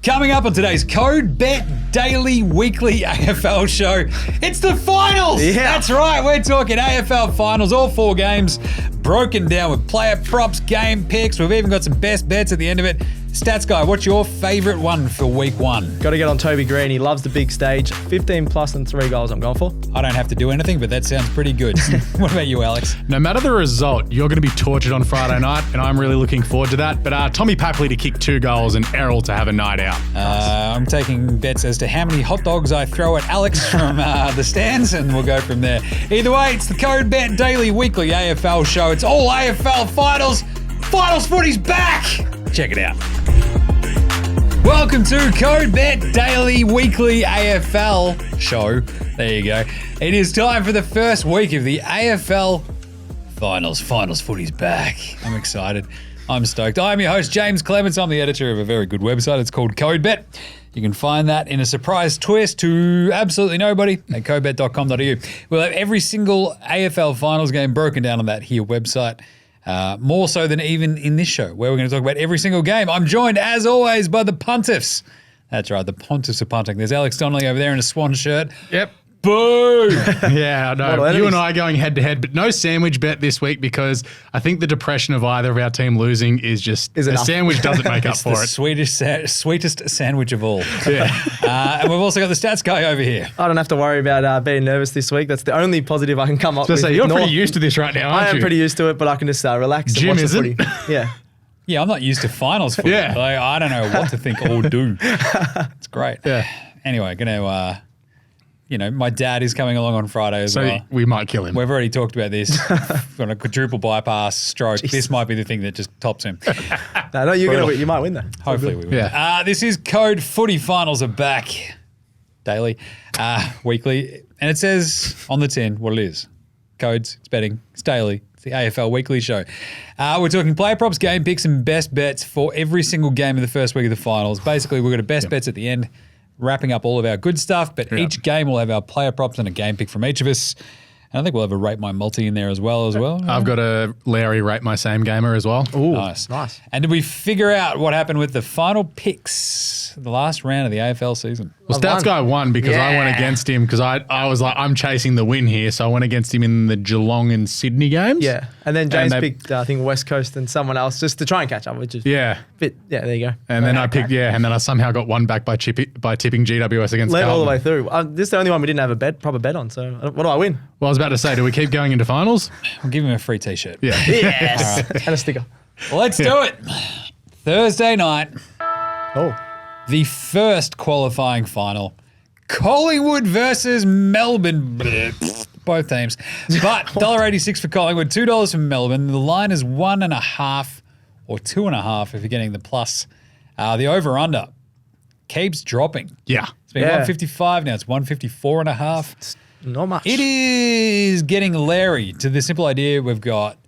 Coming up on today's CODE Bet Daily Weekly AFL Show, it's the finals! Yeah. That's right, we're talking AFL Finals, all 4 games, broken down with player props, game picks. We've even got some best bets at the end of it. Stats guy, what's your favourite one for week 1? Got to get on Toby Greene. He loves the big stage. 15 plus and 3 goals I'm going for. I don't have to do anything, but that sounds pretty good. What about you, Alex? No matter the result, you're going to be tortured on Friday night, and I'm really looking forward to that. But Tommy Papley to kick 2 goals and Errol to have a night out. I'm taking bets as to how many hot dogs I throw at Alex from the stands, and we'll go from there. Either way, it's the CODE Bet Daily Weekly AFL Show. It's all AFL Finals. Finals footy's back. Check it out. Welcome to CODE Bet Daily Weekly AFL Show. There you go. It is time for the first week of the AFL Finals. Finals footy's back. I'm excited. I'm stoked. I'm your host, James Clements. I'm the editor of a very good website. It's called CODE Bet. You can find that in a surprise twist to absolutely nobody at codebet.com.au. We'll have every single AFL Finals game broken down on that here website. More so than even in this show, where we're going to talk about every single game. I'm joined, as always, by the Pontiffs. That's right, the Pontiffs are punting. There's Alex Donnelly over there in a Swan shirt. Yep. Boo! Yeah, I know. You and I going head-to-head, but no sandwich bet this week because I think the depression of either of our team losing is just a sandwich doesn't make up for it's it. the sweetest sandwich of all. Yeah. And we've also got the stats guy over here. I don't have to worry about being nervous this week. That's the only positive I can come up with. So you're pretty used to this right now, aren't you? I am pretty used to it, but I can just relax Jim and watch isn't? the footy. Yeah. Yeah, I'm not used to finals footy. Yeah. Like, I don't know what to think or do. It's great. Yeah. Anyway, my dad is coming along on Friday as well. So we might kill him. We've already talked about this. On a quadruple bypass stroke. Jeez. This might be the thing that just tops him. No, you're gonna win. You might win though. Hopefully we will. Yeah. This is CODE Footy Finals are back. Daily, weekly. And it says on the tin what it is. Codes, it's betting, it's daily. It's the AFL Weekly Show. We're talking player props, game picks, and best bets for every single game of the first week of the finals. Basically, we've got a best bets at the end, wrapping up all of our good stuff, but each game will have our player props and a game pick from each of us. And I think we'll have a Rate My Multi in there as well. I've got a Larry Rate My Same Gamer as well. Ooh, Nice. And did we figure out what happened with the final picks, the last round of the AFL season? Well, Stats Guy won because I went against him because I was like, I'm chasing the win here. So I went against him in the Geelong and Sydney games. Yeah. And then James picked, I think, West Coast and someone else just to try and catch up, which is there you go. And then I picked, and then I somehow got one back by tipping GWS against Led Carlton. all the way through. This is the only one we didn't have a proper bet on. So what do I win? Well, I was about to say, do we keep going into finals? I'll give him a free T-shirt. Yeah. Yes. And a sticker. Well, let's do it. Thursday night, Oh. the first qualifying final. Collingwood versus Melbourne. Both teams. But $1.86 for Collingwood, $2 for Melbourne. The line is 1.5 or 2.5 if you're getting the plus. The over-under keeps dropping. Yeah. It's been 155 now. It's 154.5. Not much. It is getting Larry to the simple idea. We've got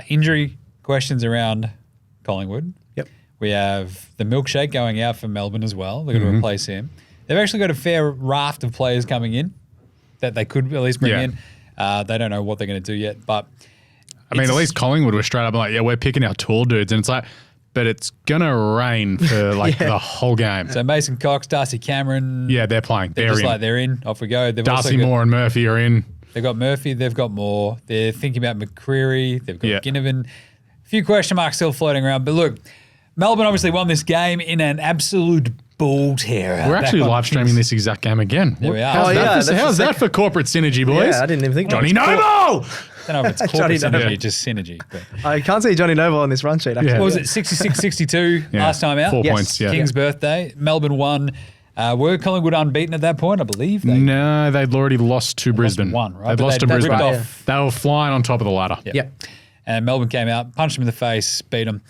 injury questions around Collingwood. Yep. We have the milkshake going out for Melbourne as well. They're going to replace him. They've actually got a fair raft of players coming in that they could at least bring in. They don't know what they're going to do yet. But I mean, at least Collingwood was straight up like, we're picking our tall dudes. And it's like, but it's going to rain for the whole game. So Mason Cox, Darcy Cameron. Yeah, they're playing. They're just like, they're in. Off we go. They've Darcy Moore and Murphy are in. They've got Murphy. They've got Moore. They're thinking about McCreary. They've got Ginnivan. A few question marks still floating around. But look, Melbourne obviously won this game in an absolute bull terror. We're actually live streaming this exact game again. There we are. How's that for corporate synergy, boys? Yeah, I didn't even think Johnny Noble! I don't know if it's corporate synergy, just synergy. But. I can't see Johnny Noble on this run sheet. Actually. What was it, 66-62 last time out? 4 points, King's birthday. Melbourne won. Were Collingwood unbeaten at that point, I believe? No, they'd already lost to Brisbane. Won, right? They'd lost to Brisbane. Off. They were flying on top of the ladder. Yeah. And Melbourne came out, punched them in the face, beat them.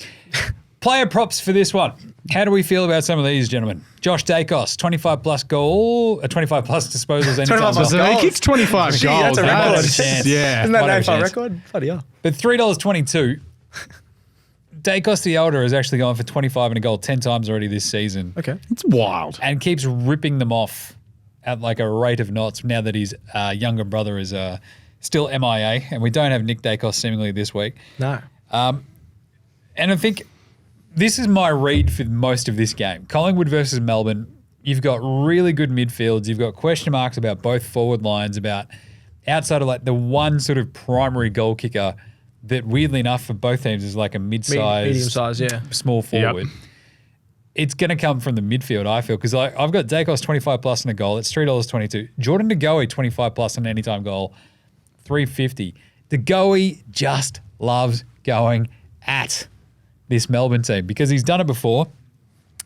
Player props for this one. How do we feel about some of these, gentlemen? Josh Dacos, 25-plus goal, 25-plus disposals anytime. 25 So he kicks 25 goals. That's a record. Yeah. Isn't that an Whatever AFL chance. record? Bloody hell. But $3.22. Dacos the elder has actually gone for 25 and a goal 10 times already this season. Okay. It's wild. And keeps ripping them off at like a rate of knots now that his younger brother is still MIA. And we don't have Nick Dacos seemingly this week. No. And I think this is my read for most of this game. Collingwood versus Melbourne, you've got really good midfields. You've got question marks about both forward lines, about outside of like the one sort of primary goal kicker that weirdly enough for both teams is like a medium-sized, small forward. Yep. It's going to come from the midfield, I feel, because I've got Dacos 25 plus in a goal. It's $3.22. Jordan De Goey 25 plus on an anytime goal, $3.50. De Goey just loves going at this Melbourne team because he's done it before.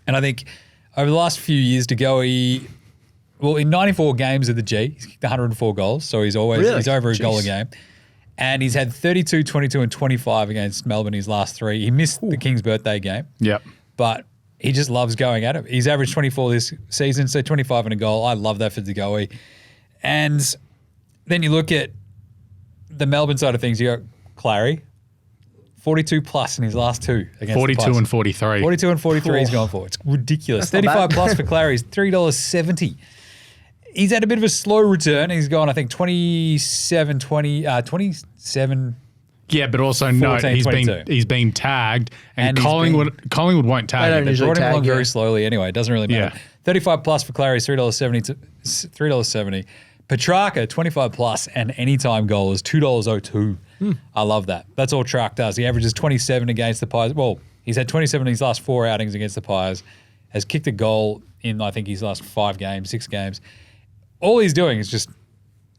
And I think over the last few years, De Goey, well, in 94 games of the G, he's kicked 104 goals. So he's always he's over a goal a game. And he's had 32, 22, and 25 against Melbourne his last three. He missed the King's birthday game. Yep. But he just loves going at it. He's averaged 24 this season, so 25 and a goal. I love that for De Goey. And then you look at the Melbourne side of things. You got Clary, 42 plus in his last two against 42 the Pies. and 43. 42 and 43 he's gone for. It's ridiculous. 35 plus for Clary is $3.70. He's had a bit of a slow return. He's gone, I think, 27. Yeah, but also 14, note he's been tagged, and Collingwood won't tag him. They brought him along very slowly anyway. It doesn't really matter. Yeah. 35 plus for Clary is $3.70. Petracca, 25 plus, and anytime goal is $2.02. I love that. That's all Truck does. He averages 27 against the Pies. Well, he's had 27 in his last 4 outings against the Pies. Has kicked a goal in, I think, his last 6 games. All he's doing is just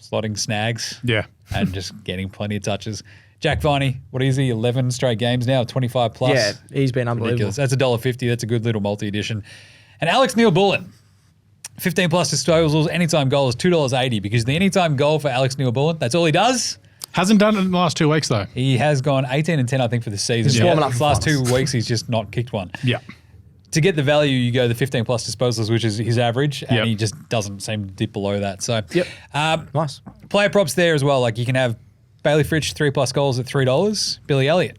slotting snags. Yeah. And just getting plenty of touches. Jack Viney, what is he? 11 straight games now, 25 plus. Yeah, he's been unbelievable. Ridiculous. That's $1.50. That's a good little multi-edition. And Alex Neil-Bullen, 15 plus disposals, anytime goal is $2.80 because the anytime goal for Alex Neil-Bullen, that's all he does. Hasn't done it in the last 2 weeks though. He has gone 18 and 10, I think, for the season. He's warming up the last 2 weeks, he's just not kicked one. Yeah. To get the value, you go the 15 plus disposals, which is his average, and he just doesn't seem to dip below that. So, nice. Player props there as well. Like you can have Bailey Fritsch 3 plus goals at $3. Billy Elliott,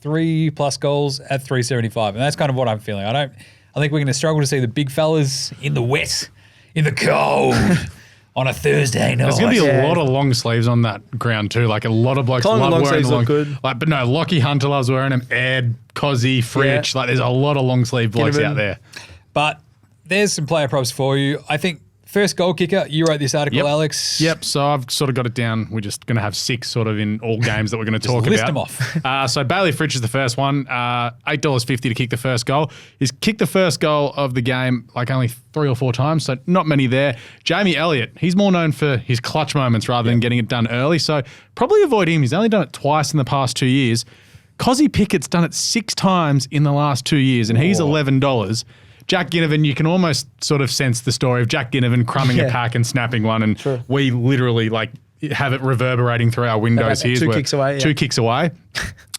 3 plus goals at $3.75, and that's kind of what I'm feeling. I think we're going to struggle to see the big fellas in the wet, in the cold, on a Thursday night. There's going to be a lot of long sleeves on that ground too. Like a lot of blokes love wearing the long. Good. Like, but no, Lockie Hunter loves wearing them. Ed, Cozzy, Fritsch. Like, there's a lot of long sleeve blokes out there. But there's some player props for you. I think first goal kicker. You wrote this article, Alex. Yep. So I've sort of got it down. We're just going to have 6 sort of in all games that we're going to talk list about. List them off. So Bailey Fritsch is the first one. $8.50 to kick the first goal. He's kicked the first goal of the game like only 3 or 4 times, so not many there. Jamie Elliott, he's more known for his clutch moments rather than getting it done early, so probably avoid him. He's only done it twice in the past 2 years. Cozzy Pickett's done it 6 times in the last 2 years, and he's $11. Jack Ginnivan, you can almost sort of sense the story of Jack Ginnivan crumbing a pack and snapping one, and we literally like have it reverberating through our windows here. 2 kicks away. 2 kicks away.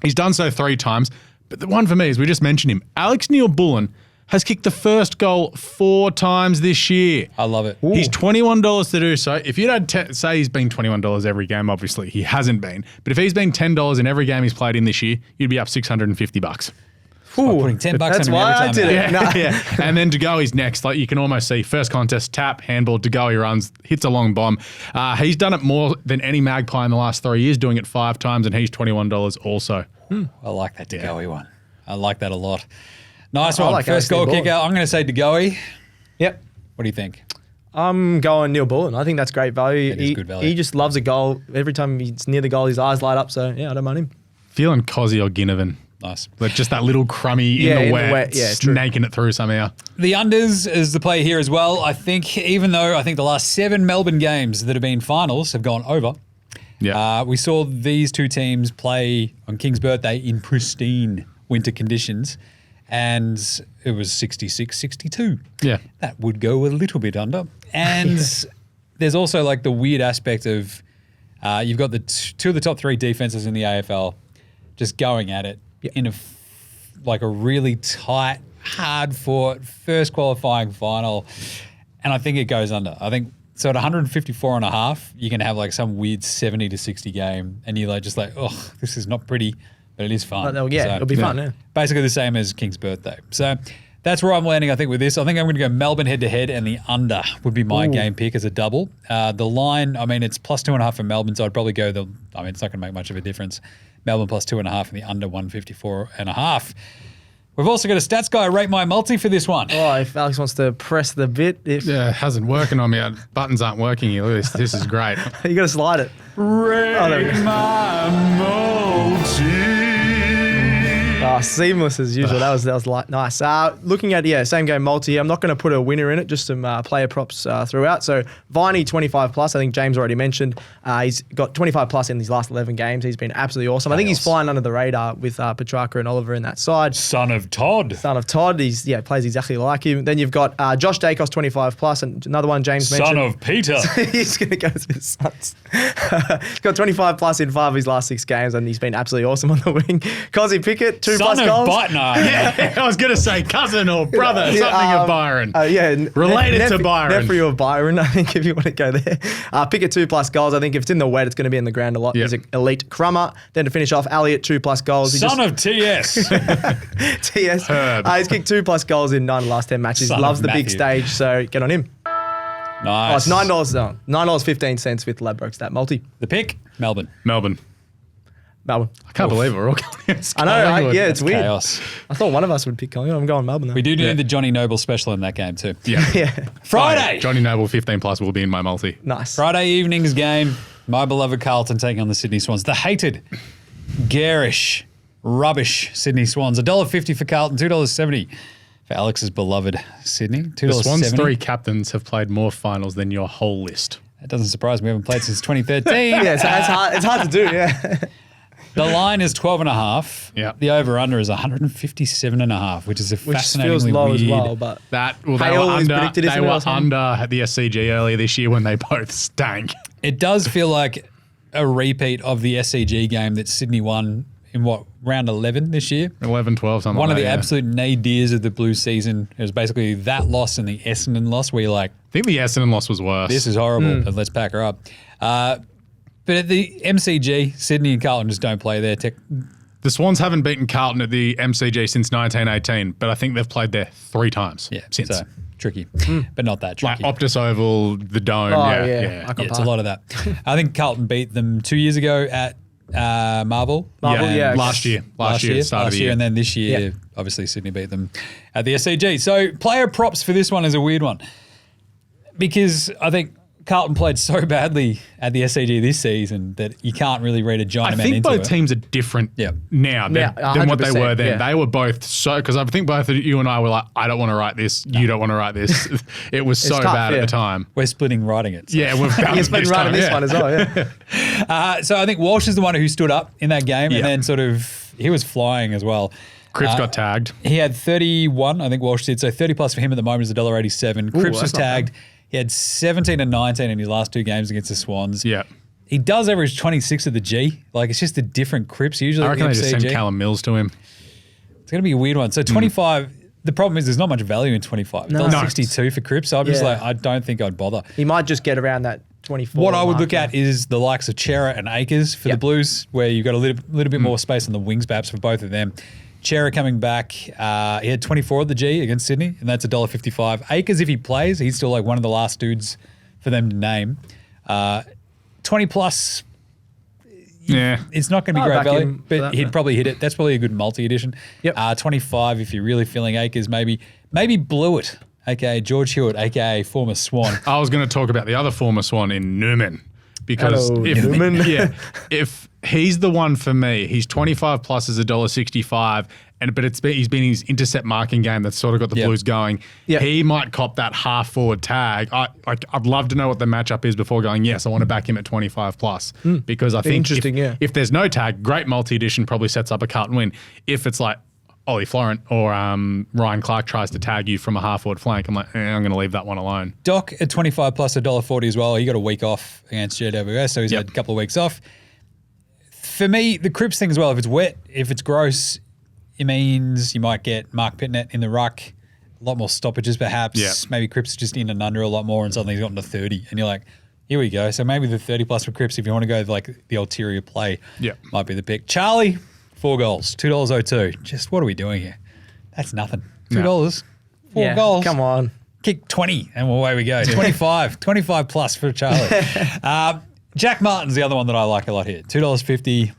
He's done so 3 times. But the one for me is, we just mentioned him, Alex Neil-Bullen has kicked the first goal 4 times this year. I love it. Ooh. He's $21 to do so. If you'd had say he's been $21 every game, obviously he hasn't been. But if he's been $10 in every game he's played in this year, you'd be up $650. Ooh, putting $10 that's on him why every time. I did it. Yeah. And then De Goey's next. Like you can almost see first contest, tap, handball, De Goey runs, hits a long bomb. He's done it more than any Magpie in the last 3 years, doing it 5 times, and he's $21 also. I like that De Goey one. I like that a lot. Nice one. Like first goal kicker. I'm going to say De Goey. Yep. What do you think? I'm going Neil-Bullen. I think that's great value. It is good value. He just loves a goal. Every time he's near the goal, his eyes light up. So, yeah, I don't mind him. Feeling Cozzy or Ginnivan. Nice. But just that little crummy in the wet, snaking it through somehow. The unders is the play here as well. I think, even though I think the last 7 Melbourne games that have been finals have gone over. Yeah. We saw these 2 teams play on King's birthday in pristine winter conditions, and it was 66-62. Yeah. That would go a little bit under. And there's also like the weird aspect of you've got the 2 of the top 3 defenses in the AFL just going at it in a really tight, hard-fought first qualifying final, and I think it goes under. I think so at 154.5, you can have like some weird 70-60 game, and you're like just like, oh, this is not pretty, but it is fun. It'll be fun. Yeah. Basically the same as King's birthday. So that's where I'm landing, I think, with this. I think I'm going to go Melbourne head-to-head, and the under would be my game pick as a double. The line, I mean, it's plus 2.5 for Melbourne, so I'd probably go it's not going to make much of a difference. Melbourne plus 2.5 and the under 154.5. We've also got a stats guy rate my multi for this one. Oh, if Alex wants to press the bit. Yeah, it hasn't working on me. Buttons aren't working here. This is great. You got to slide it. Rate my multi. Seamless as usual. That was nice. Looking at, same game multi. I'm not going to put a winner in it, just some player props throughout. So Viney 25 plus. I think James already mentioned. He's got 25 plus in these last 11 games. He's been absolutely awesome. I think he's flying under the radar with Petracca and Oliver in that side. Son of Todd. He's plays exactly like him. Then you've got Josh Dacos 25 plus, and another one James mentioned. Son of Peter. He's going to go to his sons. He's got 25 plus in 5 of his last 6 games, and he's been absolutely awesome on the wing. Cozzy Pickett 2 plus goals. Yeah, I was going to say cousin or brother, something of Byron. Related to Byron. Nephew of Byron, I think, if you want to go there. Pickett 2 plus goals. I think if it's in the wet, it's going to be in the ground a lot. He's an elite crummer. Then to finish off, Elliott 2 plus goals. Son of TS. TS. He's kicked 2 plus goals in 9 of the last 10 matches. Loves the big stage, so get on him. Nice. Oh, it's $9.15 with Ladbrokes that multi. The pick, Melbourne. I can't believe it. We're all going against I know, Collingwood. it's weird. Chaos. I thought one of us would pick Collingwood. I'm going Melbourne though. We do need the Johnny Noble special in that game too. Yeah. Friday. Johnny Noble 15 plus will be in my multi. Nice. Friday evening's game. My beloved Carlton taking on the Sydney Swans. The hated, garish, rubbish Sydney Swans. $1.50 for Carlton, $2.70 for Alex's beloved Sydney. $2.70. The Swans' 3 captains have played more finals than your whole list. That doesn't surprise me. We haven't played since 2013. Yeah, so it's hard to do, yeah. The line is 12.5. Yeah. The over-under is 157.5, which is a fascinatingly feels low weird. as well, but they were under the SCG earlier this year when they both stank. It does feel like a repeat of the SCG game that Sydney won in round 11 this year? 11, 12, something One like of that, the yeah. absolute nadirs of the Blues season. It was basically that loss and the Essendon loss where you're like, I think the Essendon loss was worse. this is horrible, but let's pack her up. But at the MCG, Sydney and Carlton just don't play there. The Swans haven't beaten Carlton at the MCG since 1918, but I think they've played there 3 times since. So tricky, but not that tricky. Like Optus Oval, the Dome. Yeah, it's a lot of that. I think Carlton beat them 2 years ago at Marvel. Last year, start of the year. And then this year, obviously Sydney beat them at the SCG. So player props for this one is a weird one because I think Carlton played so badly at the SCG this season that you can't really read a giant amount into it. I think both teams are different now than what they were then. They were both so, because I think both you and I were like, I don't want to write this, you don't want to write this. It was so bad at the time. We're splitting writing it. So. Yeah, we've splitting writing this one as well, so I think Walsh is the one who stood up in that game and then sort of, he was flying as well. Cripps got tagged. He had 31, I think Walsh did. So 30 plus for him at the moment is $1.87. Cripps was tagged. He had 17 and 19 in his last 2 games against the Swans. Yeah. He does average 26 at the G. Like, it's just a different Cripps. Usually I reckon the they just send Callum Mills to him. It's going to be a weird one. So 25, the problem is there's not much value in 25. No. 62 for Cripps. So I'm just like, I don't think I'd bother. He might just get around that 24. What I would look at is the likes of Chera and Akers for the Blues, where you've got a little bit more space on the wings perhaps for both of them. Chera coming back, he had 24 at the G against Sydney, and that's $1.55. Akers, if he plays, he's still like one of the last dudes for them to name. 20 plus, it's not going to be great value, but he'd probably hit it. That's probably a good multi-edition. 25 if you're really feeling Akers, maybe Blewett, a.k.a. George Hewitt, a.k.a. former Swan. I was going to talk about the other former Swan in Newman. Because if he's the one for me, he's 25 plus is $1.65, but he's been his intercept marking game that's sort of got the Blues going. He might cop that half forward tag. I'd love to know what the matchup is before going, yes, I want to back him at 25 plus. Because I think if there's no tag, great multi-edition probably sets up a Carlton win. If it's like Ollie Florent or Ryan Clark tries to tag you from a half-forward flank, I'm like, I'm going to leave that one alone. Doc at 25 plus $1.40 as well. He got a week off against GWS, so he's had a couple of weeks off. For me, the Cripps thing as well, if it's wet, if it's gross, it means you might get Mark Pitnet in the ruck, a lot more stoppages perhaps. Maybe Cripps is just in and under a lot more and suddenly he's gotten to 30. And you're like, here we go. So maybe the 30 plus for Cripps, if you want to go like the ulterior play, might be the pick. Charlie, 4 goals, $2.02. Just what are we doing here? That's nothing. $2, 4 goals. Come on. Kick 20 and away we go. 25 plus for Charlie. Jack Martin's the other one that I like a lot here. $2.50.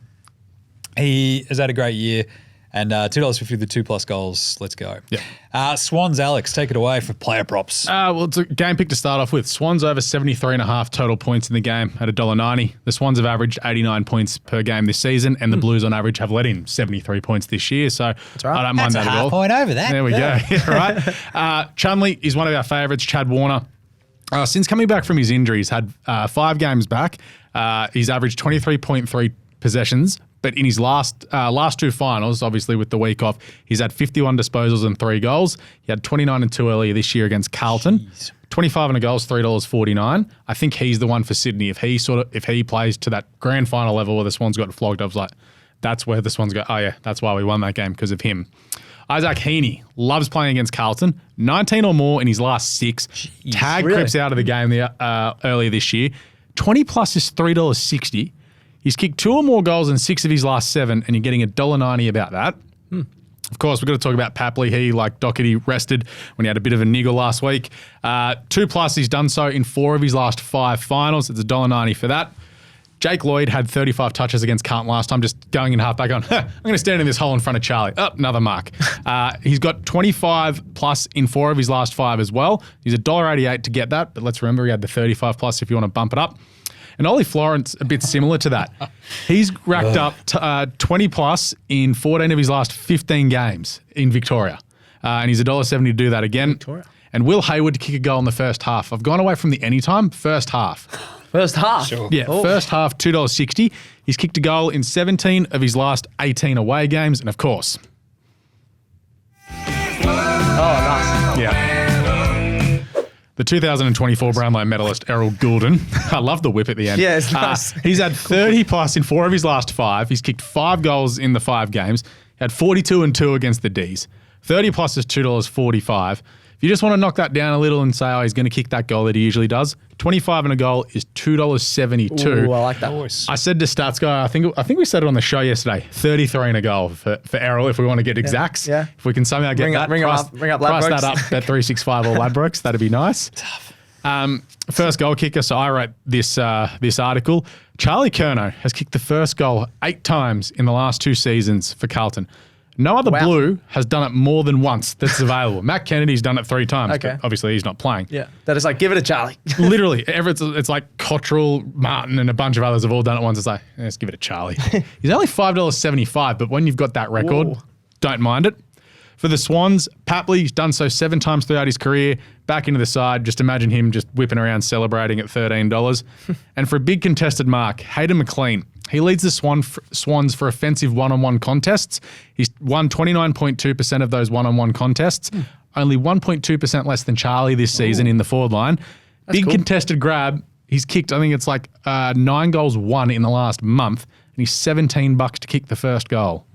He has had a great year. And $2.50 the 2+ goals. Let's go. Yeah. Swans, Alex, take it away for player props. Well, it's a game pick to start off with. Swans over 73.5 total points in the game at $1.90. The Swans have averaged 89 points per game this season, and the Blues on average have let in 73 points this year. So I don't mind that at all. Point over that. There we go. Yeah, right. Chunley is one of our favourites. Chad Warner. Since coming back from his injury, he's had 5 games back. He's averaged 23.3 possessions. But in his last 2 finals, obviously with the week off, he's had 51 disposals and 3 goals. He had 29 and 2 earlier this year against Carlton. Jeez. 25 and a goals, $3.49. I think he's the one for Sydney. If he plays to that grand final level where the Swans got flogged, I was like, that's where the Swans go. Oh yeah, that's why we won that game, because of him. Isaac Heaney loves playing against Carlton. 19 or more in his last 6. Jeez, Tag Cripps out of the game earlier this year. 20 plus is $3.60. He's kicked 2 or more goals in 6 of his last 7, and you're getting $1.90 about that. Of course, we've got to talk about Papley. He, like Doherty, rested when he had a bit of a niggle last week. 2 plus, he's done so in 4 of his last 5 finals. It's $1.90 for that. Jake Lloyd had 35 touches against Carlton last time, just going in halfback on, I'm going to stand in this hole in front of Charlie. Oh, another mark. He's got 25 plus in 4 of his last 5 as well. He's $1.88 to get that, but let's remember he had the 35 plus if you want to bump it up. And Ollie Florence, a bit similar to that. He's racked up 20 plus in 14 of his last 15 games in Victoria. And he's $1.70 to do that again. Victoria. And Will Hayward to kick a goal in the first half. I've gone away from the anytime, first half. First half? Sure. Yeah, First half, $2.60. He's kicked a goal in 17 of his last 18 away games. And of course. Oh, nice. Yeah. The 2024 Brownlow medalist, Errol Gulden. I love the whip at the end. Yeah, it's nice. He's had 30 plus in 4 of his last 5. He's kicked 5 goals in the 5 games. He had 42 and 2 against the Dees. 30 plus is $2.45. If you just want to knock that down a little and say, oh, he's going to kick that goal that he usually does, 25 and a goal is $2.72. Ooh, I like that. I said to Stats Guy, I think we said it on the show yesterday, 33 and a goal for Errol if we want to get exacts. Yeah. If we can somehow get that, bring up price that up, bet 365 or Ladbrokes, that'd be nice. Tough. First goal kicker, so I wrote this article. Charlie Curnow has kicked the first goal 8 times in the last 2 seasons for Carlton. No other Blue has done it more than once that's available. Matt Kennedy's done it 3 times, but obviously he's not playing. Yeah, that is like, give it a Charlie. Literally, it's like Cottrell, Martin, and a bunch of others have all done it once. It's like, let's give it a Charlie. He's only $5.75, but when you've got that record, don't mind it. For the Swans, Papley's done so 7 times throughout his career. Back into the side, just imagine him just whipping around celebrating at $13. And for a big contested mark, Hayden McLean. He leads the Swans for offensive one-on-one contests. He's won 29.2% of those one-on-one contests. Only 1.2% less than Charlie this season in the forward line. Big contested grab. He's kicked, I think it's like 9 goals won in the last month. And he's $17 to kick the first goal.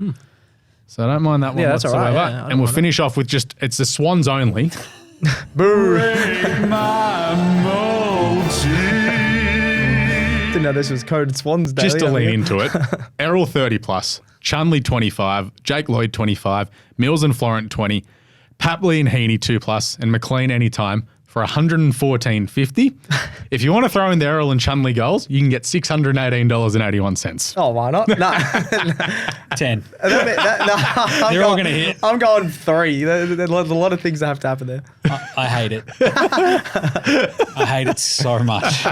So I don't mind that one whatsoever. All right. Yeah, and we'll finish off with just, it's the Swans only. Boo. Didn't know this was coded Swans Daily. Just to lean into it. Errol 30 plus, Chunley 25, Jake Lloyd 25, Mills and Florent 20, Papley and Heaney 2 plus, and McLean anytime for $114.50. If you want to throw in the Errol and Chunley goals, you can get $618.81. Oh, why not? No. 10. They're all going to hit. I'm going 3. There's a lot of things that have to happen there. I hate it. I hate it so much.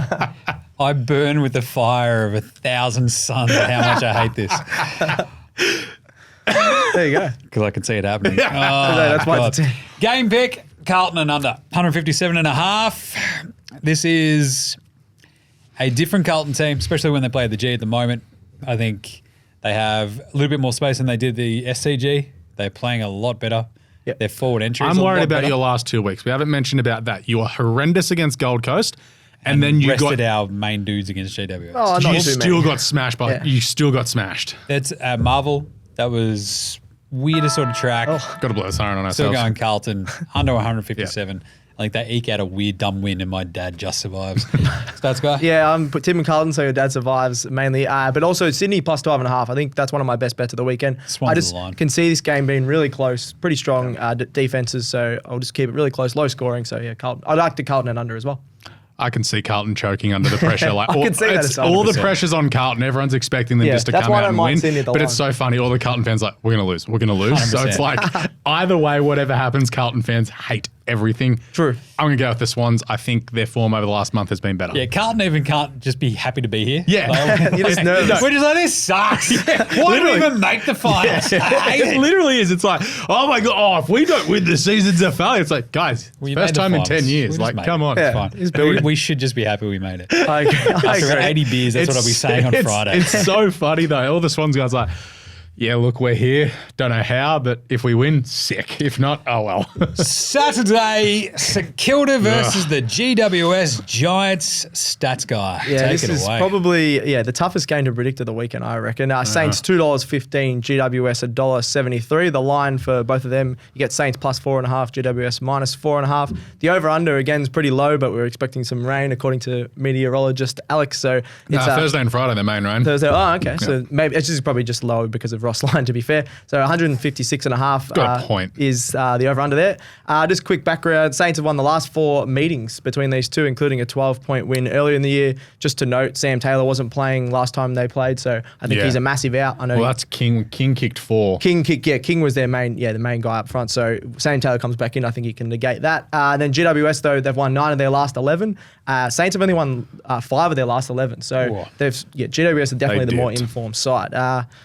I burn with the fire of 1,000 suns at how much I hate this. There you go. Because I can see it happening. Oh, that's why it's a 10. Game pick, Carlton and under, 157.5. This is a different Carlton team, especially when they play the G at the moment. I think they have a little bit more space than they did the SCG. They're playing a lot better. Yep. Their forward entry is I'm a lot worried about better. your last 2 weeks. We haven't mentioned about that. You are horrendous against Gold Coast. And then you rested our main dudes against GWS. Oh, not you too still many. got smashed by. Yeah. You still got smashed. That's Marvel. That was weirdest sort of track. Got to blow the siren on Still ourselves. going Carlton under 157. I think they eke out a weird dumb win, and my dad just survives. Stats guy. Yeah, I'm Tim and Carlton, so your dad survives mainly. But also Sydney plus 12.5. I think that's one of my best bets of the weekend. Swans I just the line. can see this game being really close, pretty strong defenses. So I'll just keep it really close, low scoring. So yeah, Carlton. I like the Carlton and under as well. I can see Carlton choking under the pressure. Like, I can see that. all the pressure's on Carlton. Everyone's expecting them just to come out and win. But it's so funny. All the Carlton fans like, we're going to lose. We're going to lose. 100%. So it's like, either way, whatever happens, Carlton fans hate everything. True. I'm going to go with the Swans. I think their form over the last month has been better. Yeah, Carlton even can't just be happy to be here. Yeah. Like, You're just nervous. we're just like, this sucks. Why do we even make the finals? It literally is. It's like, oh my God, if we don't win the season's a failure. It's like, guys, first time in 10 years. Like, come on. It's fine. We should just be happy we made it. I After 80 beers, that's what I'll be saying on Friday. It's so funny though. All the Swans guys are like, yeah, look, we're here. Don't know how, but if we win, sick. If not, oh well. Saturday, St Kilda versus the GWS Giants. Stats guy. Yeah, Take this it is away. probably the toughest game to predict of the weekend, I reckon. Saints $2.15, GWS $1.73. The line for both of them, you get Saints plus 4.5, GWS minus 4.5. The over/under again is pretty low, but we're expecting some rain according to meteorologist Alex. So it's Thursday and Friday, the main rain. Thursday. Oh, okay. Yeah. So maybe it's just probably just low because of Ross line, to be fair. So 156.5 Got a point. is the over/under there. Just quick background. Saints have won the last 4 meetings between these two, including a 12-point win earlier in the year. Just to note, Sam Taylor wasn't playing last time they played, so I think he's a massive out. I know. Well, that's King. King kicked 4. King was their main, the main guy up front. So Sam Taylor comes back in. I think he can negate that. Then GWS, though, they've won 9 of their last 11. Saints have only won 5 of their last 11. So GWS are definitely the more informed side.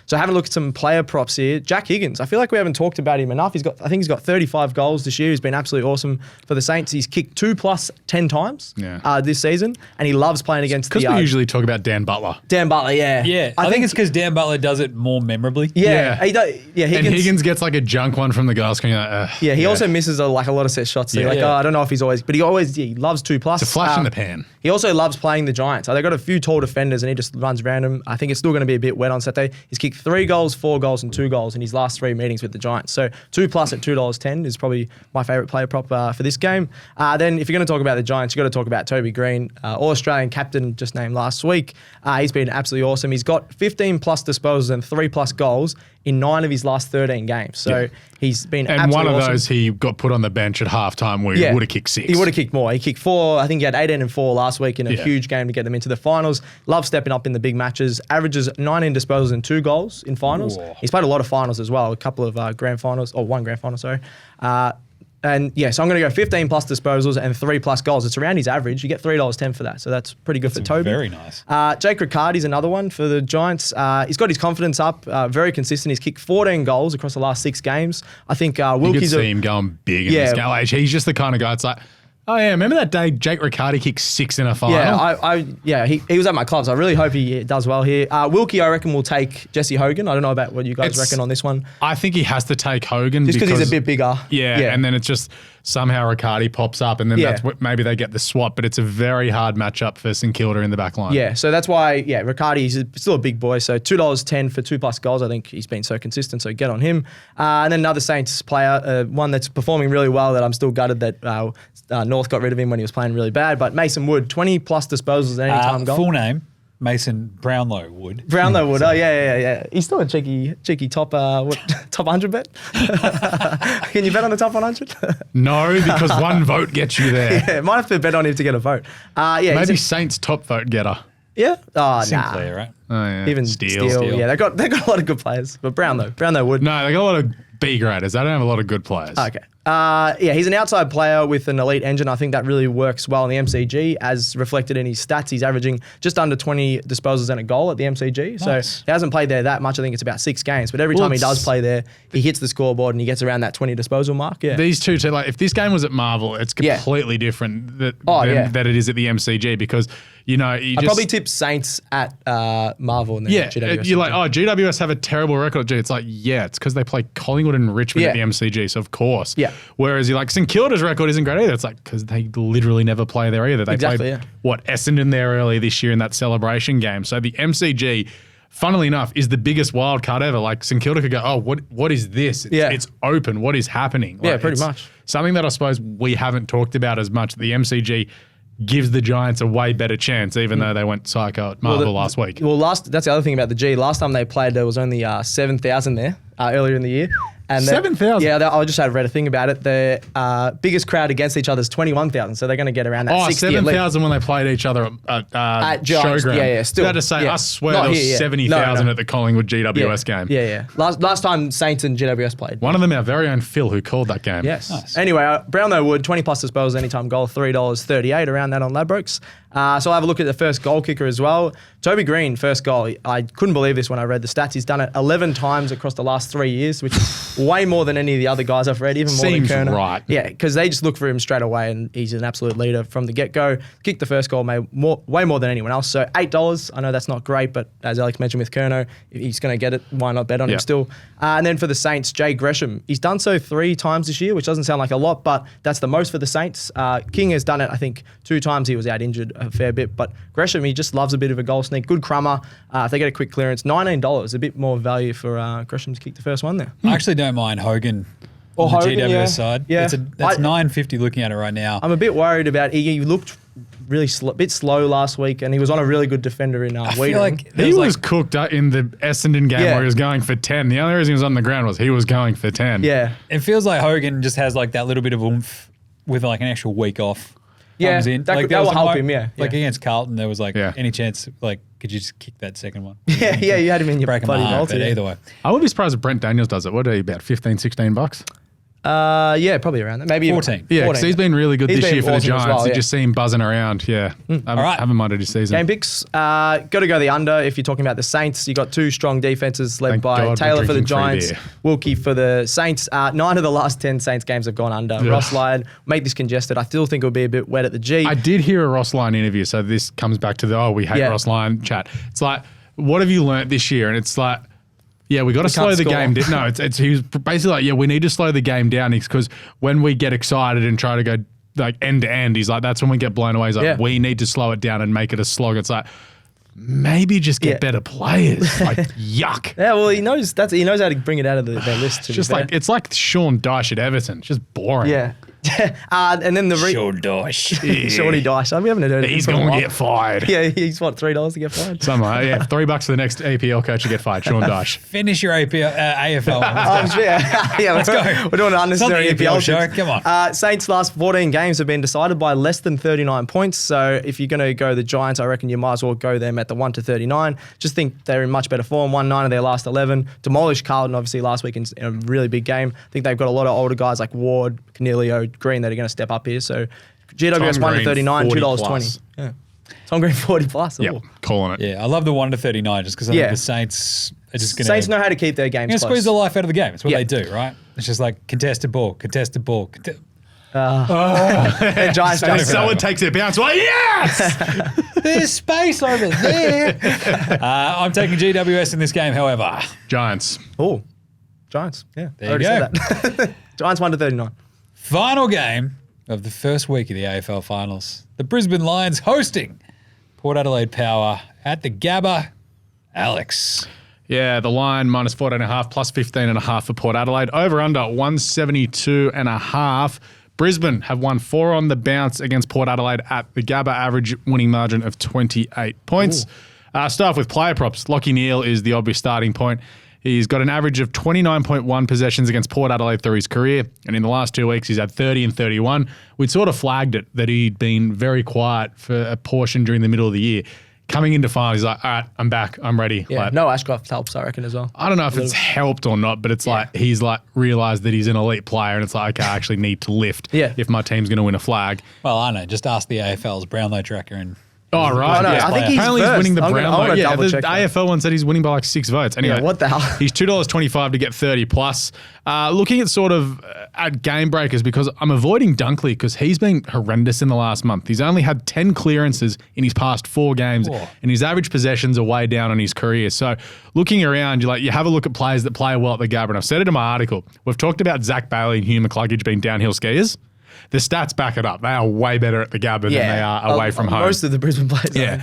So having a look at some player props here. Jack Higgins, I feel like we haven't talked about him enough. I think he's got 35 goals this year. He's been absolutely awesome for the Saints. He's kicked 2+ 10 times this season, and he loves playing against because we usually talk about Dan Butler. Dan Butler, yeah. I think it's because Dan Butler does it more memorably. He does. Yeah, and Higgins gets like a junk one from the guys. He also misses a lot of set shots. So I don't know if he's always, but he loves 2+. It's a flash in the pan. He also loves playing the Giants. They've got a few tall defenders, and he just runs around them. I think it's still going to be a bit wet on Saturday. He's kicked 3 goals, 4 goals, and 2 goals in his last 3 meetings with the Giants. So 2+ at $2.10 is probably my favourite player prop for this game. Then if you're going to talk about the Giants, you've got to talk about Toby Greene, All-Australian captain just named last week. He's been absolutely awesome. He's got 15+ disposals and 3+ goals in 9 of his last 13 games. So he's been absolutely awesome. And one of those, he got put on the bench at halftime where he would have kicked 6. He would have kicked more. He kicked 4. I think he had 18 and 4 last week in a huge game to get them into the finals. Loves stepping up in the big matches. Averages 19 disposals and 2 goals in finals. Whoa. He's played a lot of finals as well. A couple of grand finals, or 1 grand final, sorry. So I'm going to go 15+ disposals and 3+ goals. It's around his average. You get $3.10 for that. So that's pretty good for Toby. Very nice. Jake Riccardi's another one for the Giants. He's got his confidence up, very consistent. He's kicked 14 goals across the last 6 games. I think Wilkie's... You could see him going big in this game. He's just the kind of guy, it's like, oh yeah, remember that day Jake Riccardi kicked 6 in a final? Yeah, he was at my club, so I really hope he does well here. Wilkie, I reckon, will take Jesse Hogan. I don't know about what you guys reckon on this one. I think he has to take Hogan just because he's a bit bigger. Yeah, and then it's just somehow Riccardi pops up, and then that's what, maybe they get the swap. But it's a very hard matchup for St Kilda in the back line. Yeah, so that's why Riccardi's still a big boy. So $2.10 for 2+ goals. I think he's been so consistent. So get on him. And then another Saints player, one that's performing really well that I'm still gutted that North got rid of him when he was playing really bad. But Mason Wood, 20+ disposals at any time goal. Full name, Mason Brownlow Wood. Brownlow Wood. Oh yeah. He's still a cheeky top top 100 bet. Can you bet on the top 100? No, because 1 vote gets you there. Yeah, might have to bet on him to get a vote. Maybe Saints top vote getter. Yeah. Oh, Sinclair, right? Oh yeah. Even Steele. Yeah, they got a lot of good players. But Brownlow Wood. No, they got a lot of B graders. They don't have a lot of good players. Okay. He's an outside player with an elite engine. I think that really works well in the MCG, as reflected in his stats. He's averaging just under 20 disposals and a goal at the MCG. Nice. So he hasn't played there that much. I think it's about 6 games. But every time he does play there, he hits the scoreboard and he gets around that 20 disposal mark. Yeah. These two, too, like if this game was at Marvel, it's completely different that it is at the MCG because, I'd probably tip Saints at Marvel and then GWS. You're like, GWS have a terrible record. It's like, it's because they play Collingwood and Richmond at the MCG, so of course. Yeah. Whereas you're like, St Kilda's record isn't great either. It's like, because they literally never play there either. They played, Essendon there earlier this year in that celebration game. So the MCG, funnily enough, is the biggest wild card ever. Like St Kilda could go, what is this? It's open. What is happening? Like, pretty much. Something that I suppose we haven't talked about as much. The MCG gives the Giants a way better chance, even though they went psycho at Marvel last week. Well, that's the other thing about the G. Last time they played, there was only 7,000 there earlier in the year. And 7,000? Yeah, I just had read a thing about it. The biggest crowd against each other is 21,000, so they're going to get around that 60 at least. 7,000 when they played each other at Giants, Showground. yeah, still. I had to say, Yeah. I swear Not there was here, yeah. 70,000 No. at the Collingwood GWS game. Yeah. Last time Saints and GWS played. One of them, our very own Phil, who called that game. Yes. Nice. Anyway, Brownlow Wood, 20 plus disposals anytime goal, $3.38, around that on Ladbrokes. So I'll have a look at the first goal kicker as well. Toby Greene, first goal. I couldn't believe this when I read the stats. He's done it 11 times across the last 3 years, which is way more than any of the other guys I've read, even Seems more than Curnow. right. Yeah, because they just look for him straight away, and he's an absolute leader from the get-go. Kicked the first goal way more than anyone else. So $8. I know that's not great, but as Alex mentioned with Curnow, if he's going to get it, why not bet on him still? And then for the Saints, Jay Gresham. He's done so 3 times this year, which doesn't sound like a lot, but that's the most for the Saints. King has done it, I think, 2 times. He was out injured a fair bit, but Gresham, he just loves a bit of a goal sneak. Good crummer. If they get a quick clearance, $19, a bit more value for Gresham to kick the first one there. I actually don't mind Hogan Or on the Hogan, GWS yeah. side. Yeah. That's $9.50 looking at it right now. I'm a bit worried about he looked really bit slow last week, and he was on a really good defender in I feel Wheaton. like He was cooked up in the Essendon game Yeah. where he was going for 10. The only reason he was on the ground was he was going for 10. Yeah. it feels like Hogan just has like that little bit of oomph with like an actual week off. Yeah, Comes in. that like, could- there that was will a help him, yeah, Like yeah. against Carlton, there was like Yeah. any chance, like, could you just kick that second one? Yeah, you had him in your Break him bloody apart, multi. but either way. I would be surprised if Brent Daniels does it. What are he, about 15, 16 bucks? Yeah, probably around that. Maybe 14. Yeah, because 14. he's been really good He's this been year for the awesome as Giants. well, You yeah. just see him buzzing around. Yeah. All right. Haven't minded his season. Game picks. Got to go the under if you're talking about the Saints. You got 2 strong defenses led Thank by God we're Taylor for the drinking free Giants, beer. Wilkie for the Saints. 9 of the last 10 Saints games have gone under. Ross Lyon, make this congested. I still think it'll be a bit wet at the G. I did hear a Ross Lyon interview, so this comes back to the, we hate Yeah. Ross Lyon chat. It's like, what have you learnt this year? And it's like, yeah, we got to slow can't the score. game down. No, it's he was basically like, yeah, we need to slow the game down because when we get excited and try to go like end to end, he's like, that's when we get blown away. He's like, Yeah. we need to slow it down and make it a slog. It's like, maybe just get Yeah. better players. Like, yuck. yeah, well, he knows how to bring it out of their list. To Just be fair. like, it's like Sean Dyche at Everton. It's just boring. yeah. And then the Dosh. Shorty Dice. We haven't heard of He's him for a going to while. get fired. Yeah, he's what, $3 to get fired? Something like, yeah, $3 for the next APL coach to get fired. Sean Dyche. Finish your AFL one. Let's go. Yeah, let's go. We're doing an unnecessary It's not the EPL EPL show. tips. Come on. Saints' last 14 games have been decided by less than 39 points. So if you're going to go the Giants, I reckon you might as well go them at the 1 to 39. Just think they're in much better form. Won 9 of their last 11. Demolished Carlton, obviously, last week in a really big game. I think they've got a lot of older guys like Ward, Cornelio, Green that are going to step up here. So GWS Tom 1 to Green, 39, 40 $2.20. plus. Yeah. Tom Green 40 plus. Yep, Ooh. calling it. Yeah, I love the 1 to 39 just because I Yeah. think the Saints are just going Saints know how to keep their games close. squeeze the life out of the game. It's what Yeah. they do, right? It's just like contested ball. And Giants And just someone takes it bounce. Well, yes! There's space over there. I'm taking GWS in this game, however. Giants. Oh, Giants. Yeah, There you I already said that. Giants 1 to 39. Final game of the first week of the AFL Finals. The Brisbane Lions hosting Port Adelaide Power at the Gabba. Alex. Yeah, the line minus 14.5 plus 15.5 for Port Adelaide. Over under 172.5. Brisbane have won 4 on the bounce against Port Adelaide at the Gabba, average winning margin of 28 points. Start off with player props. Lachie Neale is the obvious starting point. He's got an average of 29.1 possessions against Port Adelaide through his career. And in the last 2 weeks, he's had 30 and 31. We'd sort of flagged it that he'd been very quiet for a portion during the middle of the year. Coming into final, he's like, all right, I'm back. I'm ready. Yeah, Like, no Ashcroft helps, I reckon, as well. I don't know if it's helped or not, but it's like he's like realised that he's an elite player and it's like, okay, I actually need to lift Yeah. if my team's going to win a flag. Well, I know. Just ask the AFL's Brownlow tracker and Oh, right. Oh, no, yeah. I think he's Apparently first. he's winning the I Brownlow. wanna Yeah, the double check that. AFL one said he's winning by like 6 votes. Anyway, Yeah, what the hell? He's $2.25 to get 30 plus. Looking at sort of at game breakers because I'm avoiding Dunkley because he's been horrendous in the last month. He's only had 10 clearances in his past 4 games and his average possessions are way down on his career. So looking around, you have a look at players that play well at the Gabba. And I've said it in my article. We've talked about Zach Bailey and Hugh McCluggage being downhill skiers. The stats back it up. They are way better at the Gabba than they are away from home. Most of the Brisbane players. Yeah.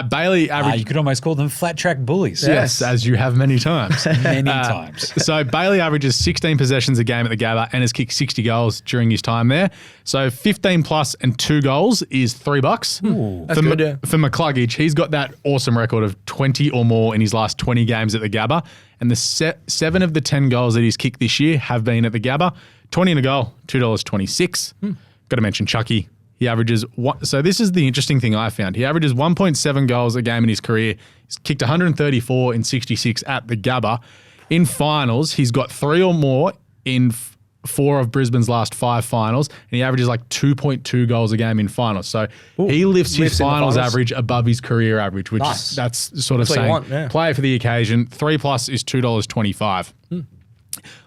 Bailey average. you could almost call them flat track bullies. Yes, as you have many times. Many times. So Bailey averages 16 possessions a game at the Gabba and has kicked 60 goals during his time there. So 15 plus and 2 goals is $3. That's good, yeah. For McCluggage, he's got that awesome record of 20 or more in his last 20 games at the Gabba. And the 7 of the 10 goals that he's kicked this year have been at the Gabba. 20 in a goal, $2.26. Got to mention Chucky. He averages so this is the interesting thing I found. He averages 1.7 goals a game in his career. He's kicked 134 in 66 at the Gabba. In finals, he's got 3 or more in 4 of Brisbane's last 5 finals, and he averages like 2.2 goals a game in finals. So he lifts his finals average above his career average, which is, that's sort of saying play for the occasion. 3+ is $2.25.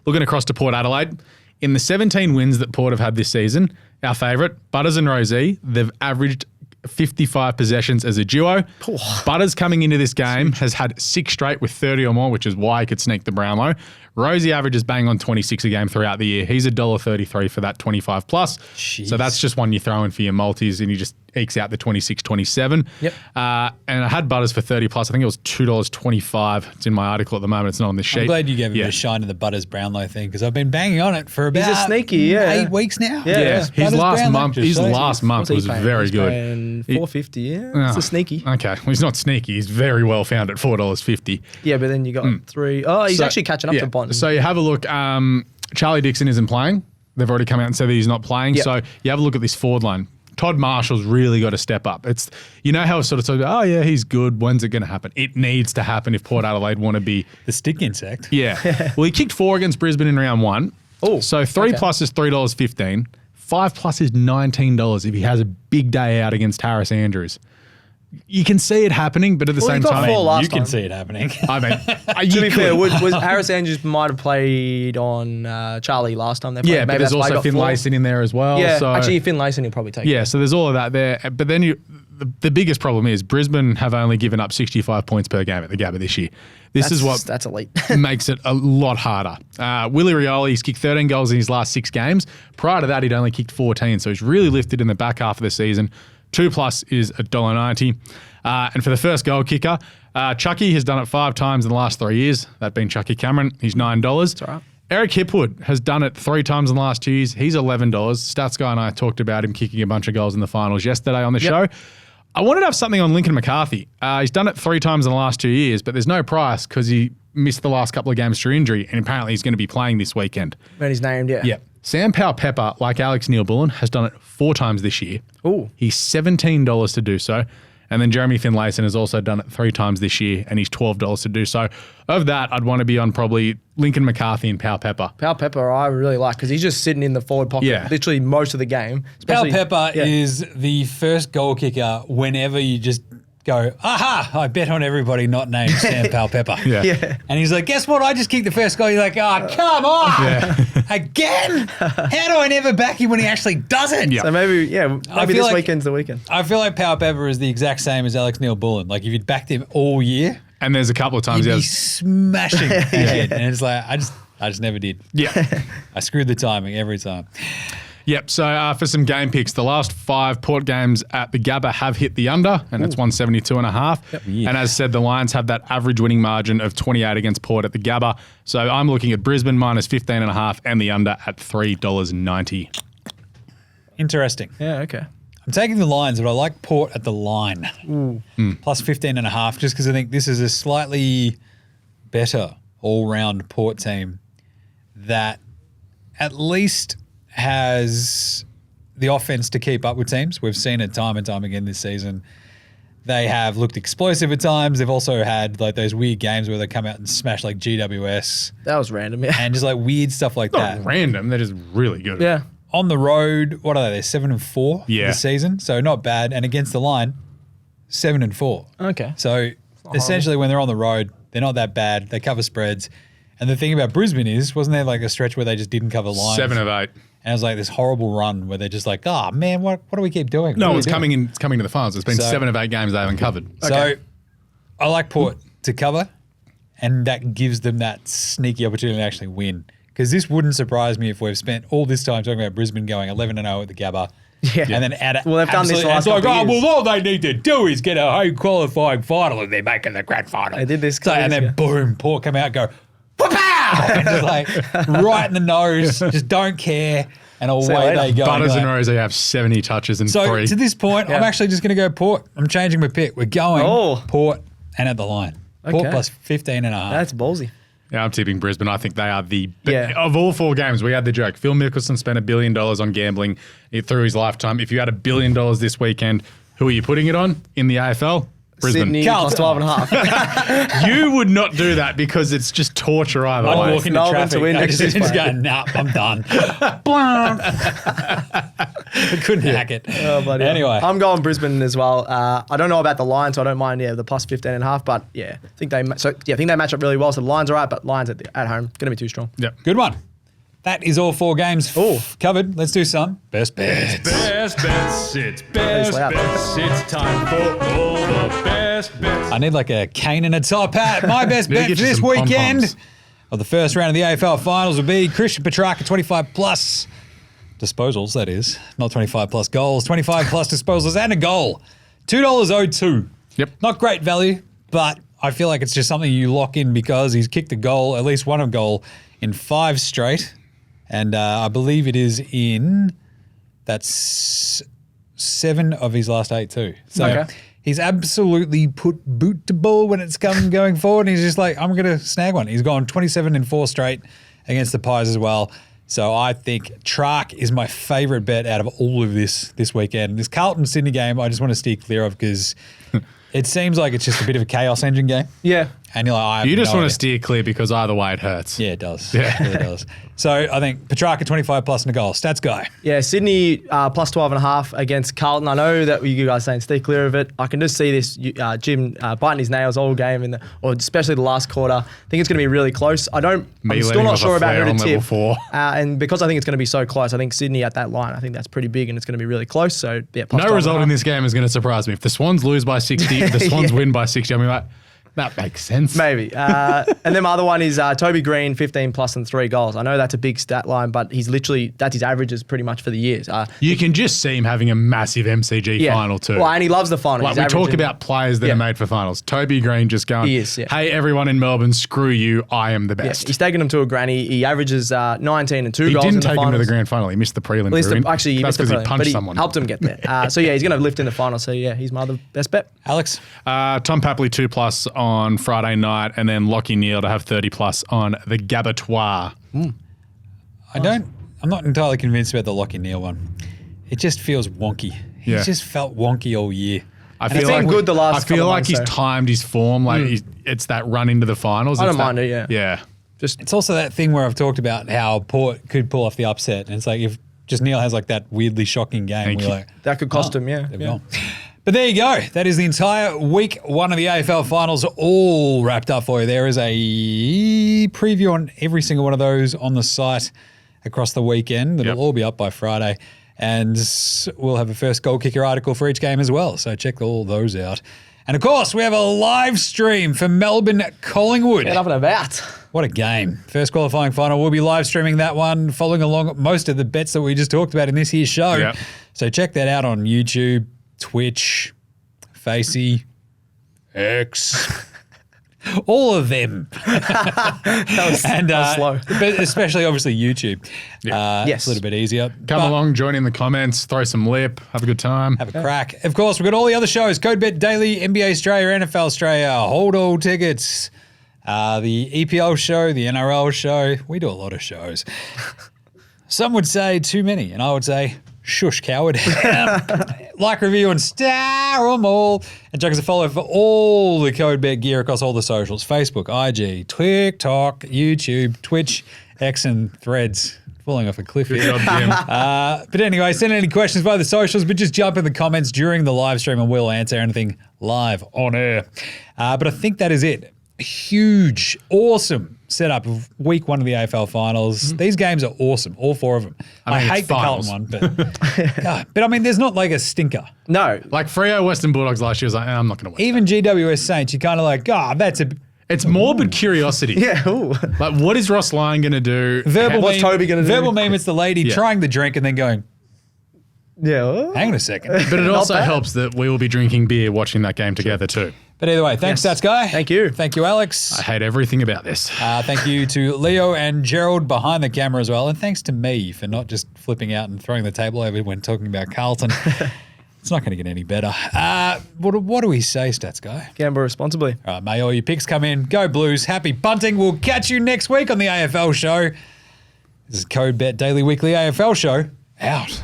Looking across to Port Adelaide, in the 17 wins that Port have had this season, our favourite, Butters and Rosie, they've averaged 55 possessions as a duo. Butters coming into this game has had 6 straight with 30 or more, which is why he could sneak the Brownlow. Rosie averages bang on 26 a game throughout the year. He's $1.33 for that 25+. Jeez. So that's just one you throw in for your multis and you just ekes out the 26-27. Yep. And I had Butters for 30+. I think it was $2.25. It's in my article at the moment. It's not on the sheet. I'm glad you gave him a shine to the Butters Brownlow thing because I've been banging on it for about He's a sneaky, 8 weeks now. Yeah. His last month was very good. $4.50, yeah. It's a sneaky. Okay. Well, he's not sneaky. He's very well found at $4.50. Yeah, but then you got 3. Oh, he's actually catching up to Bond. So you have a look. Charlie Dixon isn't playing. They've already come out and said that he's not playing. Yep. So you have a look at this forward line. Todd Marshall's really got to step up. It's, you know how it's sort of talking about, oh yeah, he's good. When's it going to happen? It needs to happen if Port Adelaide want to be the stick insect. Yeah. Well, he kicked 4 against Brisbane in round 1. Oh, so 3+ is $3.15. 5+ is $19 if he has a big day out against Harris Andrews. You can see it happening, but at the same time, you can see it happening. I mean, to be fair, was Harris Andrews might have played on Charlie last time they played. Yeah, maybe but there's also Finlayson in there as well. Yeah, so, actually, Finlayson will probably take it. Yeah, so there's all of that there. But then the biggest problem is Brisbane have only given up 65 points per game at the Gabba this year. That's elite. Makes it a lot harder. Willie Rioli, he's kicked 13 goals in his last 6 games. Prior to that, he'd only kicked 14, so he's really lifted in the back half of the season. 2+ is $1.90. And for the first goal kicker, Chucky has done it 5 times in the last 3 years. That being Chucky Cameron. He's $9. That's all right. Eric Hipwood has done it 3 times in the last 2 years. He's $11. Stats Guy and I talked about him kicking a bunch of goals in the finals yesterday on the show. I wanted to have something on Lincoln McCarthy. He's done it 3 times in the last 2 years, but there's no price because he missed the last couple of games through injury, and apparently he's going to be playing this weekend. When he's named, Yeah. Sam Powell-Pepper, like Alex Neil-Bullen, has done it 4 times this year. Ooh. He's $17 to do so. And then Jeremy Finlayson has also done it 3 times this year, and he's $12 to do so. Of that, I'd want to be on probably Lincoln McCarthy and Powell-Pepper. Powell-Pepper I really like because he's just sitting in the forward pocket literally most of the game. Powell-Pepper is the first goal kicker whenever you just go, aha, I bet on everybody not named Sam Powell-Pepper. And he's like, guess what? I just kicked the first goal. You're like, oh, come on. Again? How do I never back him when he actually doesn't? So maybe this weekend's the weekend. I feel like Powell-Pepper is the exact same as Alex Neil-Bullen. Like if you'd backed him all year. And there's a couple of times he'd be smashing his head. And it's like, I just never did. Yeah. I screwed the timing every time. Yep, so for some game picks, the last 5 Port games at the Gabba have hit the under, and it's 172.5. Yep. And as said, the Lions have that average winning margin of 28 against Port at the Gabba. So I'm looking at Brisbane minus 15.5 and the under at $3.90. Interesting. Yeah, okay. I'm taking the Lions, but I like Port at the line. Plus 15.5, just because I think this is a slightly better all-round Port team that at least has the offense to keep up with teams. We've seen it time and time again this season. They have looked explosive at times. They've also had like those weird games where they come out and smash like GWS. That was random, yeah. And just like weird stuff like that. Not random. They're just really good. Yeah. On the road, what are they? 7-4 this season. So not bad. And against the line, 7-4. Okay. So essentially when they're on the road, they're not that bad. They cover spreads. And the thing about Brisbane is, wasn't there like a stretch where they just didn't cover lines? 7 of 8. And it was like this horrible run where they're just like, oh man, what do we keep doing? No, it's coming to the finals. It's been 7 of 8 games they haven't covered. So I like Port to cover, and that gives them that sneaky opportunity to actually win. Because this wouldn't surprise me if we've spent all this time talking about Brisbane going 11-0 at the Gabba. Yeah. And then they've done this last couple of years. Well, all they need to do is get a home qualifying final and they're making the grand final. They did this. And then boom, Port come out and go, pow! And just like right in the nose, just don't care. And away they go. Butters and Rosie have 70 touches and 3. So to this point, I'm actually just going to go Port. I'm changing my pick. We're going Port and at the line. Port plus 15.5. That's ballsy. Yeah, I'm tipping Brisbane. I think they are Yeah. of all 4 games, we had the joke. Phil Mickelson spent $1 billion on gambling through his lifetime. If you had $1 billion this weekend, who are you putting it on in the AFL? Brisbane. Sydney plus 12.5. You would not do that because it's just torture either I'd way. walk into Melbourne traffic. to win I next just season. go, nah, I'm done. I couldn't hack it. Oh, bloody hell. Anyway. I'm going Brisbane as well. I don't know about the Lions, so I don't mind the plus 15.5. But I think they match up really well. So the Lions are right, but Lions at home going to be too strong. Yep. Good one. That is all 4 games covered. Let's do some best bets. Best bets, it's best loud. bets, it's time for all the best bets. I need like a cane and a top hat. My best Need to bet get for you this some weekend pom-poms. of the first round of the AFL Finals will be Christian Petracca, 25 plus disposals, that is. Not 25 plus goals, 25 plus disposals and a goal. $2.02. Yep. Not great value, but I feel like it's just something you lock in because he's kicked a goal, at least one goal, in 5 straight. And I believe it is that's 7 of his last 8 too. So Okay. he's absolutely put boot to ball when it's going forward. And he's just like, I'm going to snag one. He's gone 27 in 4 straight against the Pies as well. So I think Track is my favourite bet out of all of this weekend. This Carlton Sydney game, I just want to steer clear of because it seems like it's just a bit of a chaos engine game. Yeah. And you're like, I have You just no want idea. to steer clear because either way it hurts. Yeah, it does. Yeah. It really does. So I think Petrarca 25 plus and a goal. Stats guy. Yeah, Sydney plus 12.5 against Carlton. I know that you guys saying stay clear of it. I can just see this Jim biting his nails all game, or especially the last quarter. I think it's going to be really close. I'm Me still letting not off a sure about flare who on to level tip. 4. And because I think it's going to be so close, I think Sydney at that line, I think that's pretty big and it's going to be really close. So yeah, plus No result 12.5. in this game is going to surprise me. If the Swans lose by 60, if the Swans win by 60, I'm like, that makes sense. Maybe. And then my other one is Toby Greene, 15 plus and 3 goals. I know that's a big stat line, but that's his averages pretty much for the years. You can just see him having a massive MCG final too. Well, and he loves the final. Like He's we talk averaging- about players that Yeah. are made for finals. Toby Greene just going, He is, yeah. hey, everyone in Melbourne, screw you. I am the Yeah, best. he's taken him to a granny. He averages 19 and 2 He goals in didn't the take him to finals. the grand final. He missed the prelim. At least Bruin. actually, he That's missed the because he prelim, punched but he someone. helped him get there. So yeah, he's going to lift in the final. So yeah, he's my other best bet. Alex. Tom Papley 2 plus on Friday night, and then Lockie Neal to have 30 plus on the Gabbatoir. I'm not entirely convinced about the Lockie Neal one. It just feels wonky. He's Yeah. just felt wonky all year. I it's been good the last I feel couple like months, he's so. timed his form. Like it's that run into the finals. I It's don't that- mind it, yeah. Yeah. It's also that thing where I've talked about how Port could pull off the upset. And it's like if just Neal has like that weirdly shocking game, Thank we're you. like, That could cost him, yeah. there we go. But there you go. That is the entire week 1 of the AFL Finals all wrapped up for you. There is a preview on every single one of those on the site across the weekend. It'll Yep. all be up by Friday. And we'll have a first goal kicker article for each game as well. So check all those out. And of course, we have a live stream for Melbourne Collingwood. Get up and about. What a game. First qualifying final. We'll be live streaming that one, following along most of the bets that we just talked about in this here show. Yep. So check that out on YouTube, Twitch, Facey, X, all of them. That was, And that was slow. but especially obviously YouTube. Yes. It's a little bit easier. Come But along, join in the comments, throw some lip, have a good time. have a crack. Of course, we've got all the other shows. CODE Bet Daily, NBA Australia, NFL Australia, Hold All Tickets, the EPL show, the NRL show. We do a lot of shows. Some would say too many, and I would say, shush, coward. Like, review, and star them all. And check us a follow for all the CODE Bet gear across all the socials. Facebook, IG, TikTok, YouTube, Twitch, X, and Threads. Falling off a cliff here. Good job, Jim. But anyway, send any questions via the socials, but just jump in the comments during the live stream and we'll answer anything live on air. But I think that is it. Huge, awesome setup of week 1 of the AFL Finals. These games are awesome, all 4 of them. I mean, hate it's the Carlton one, but God, but I mean, there's not like a stinker. No. Like Freo Western Bulldogs last year was like, I'm not going to win. Even GWS Saints, you're kind of like, God, that's a It's morbid curiosity. Yeah. Ooh. Like, what is Ross Lyon going to do? verbal What's meme. Toby gonna do? Verbal meme, it's the lady Yeah. trying the drink and then going, Yeah. hang on a second. But it Not also bad. helps that we will be drinking beer watching that game together too. But either way, thanks, Yes. Stats Guy. Thank you. Thank you, Alex. I hate everything about this. Thank you to Leo and Gerald behind the camera as well. And thanks to me for not just flipping out and throwing the table over when talking about Carlton. It's not going to get any better. What do we say, Stats Guy? Gamble responsibly. All right, may all your picks come in. Go Blues. Happy punting. We'll catch you next week on the AFL Show. This is Code Bet Daily Weekly AFL Show. Out.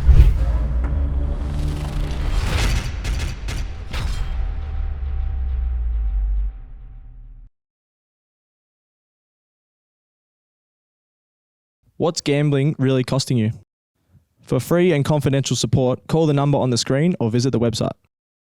What's gambling really costing you? For free and confidential support, call the number on the screen or visit the website.